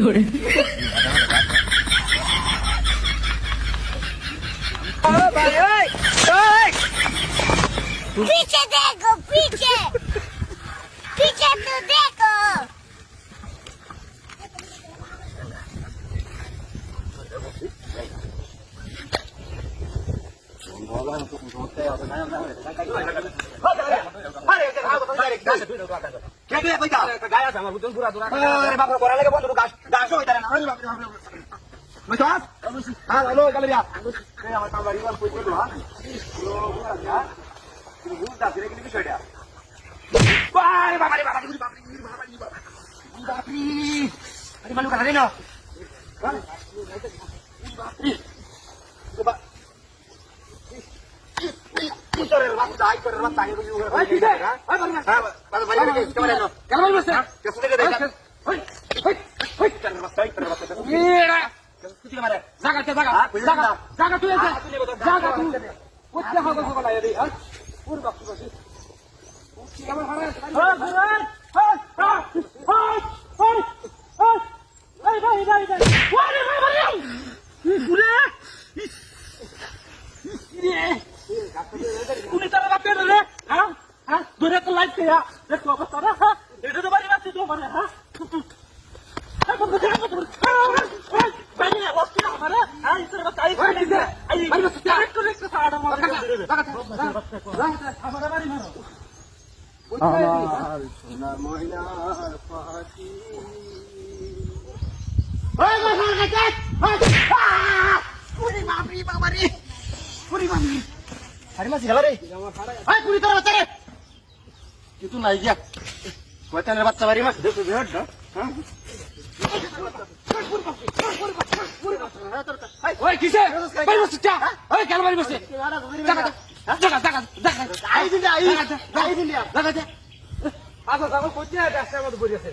করে पीछे देखो पीछे पीछे तो देखो itu naik ya buatan dapat sawari mas dia sudah ada ওই কিসে বাড়ি বসে যা ওই কেন বাড়ি বসে জায়গা ayo dinda ayo dinda আচ্ছা যাবো কোথায় রাস্তার মধ্যে পড়ে আছে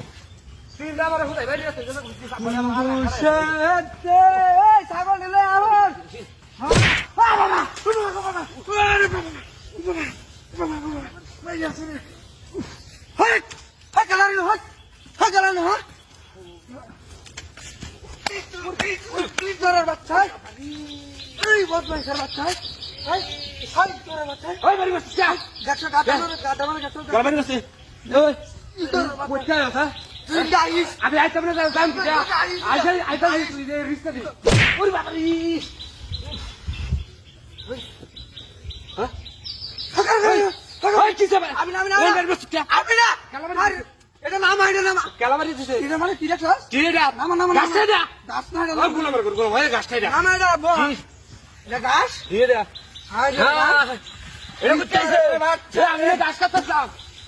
তিন দাবার কোথায় বাইরে আছে ছাগল নিলে আমার বাচ্চা আমি আইতাম না দাম আইতা রিস্ক দিই ওরে বাবা এটা নাম এটা নাম কালামারি দিছে এটা মানে কি দেখছ টিরেডা নাম নাম গাছটা দা গাছ না এটা গুলো মার গুলো ভাই গাছটা দা নাম এটা এটা গাছ টিরেডা হ্যাঁ এটা কোথায় আছে আমি গাছ কাটতে চাও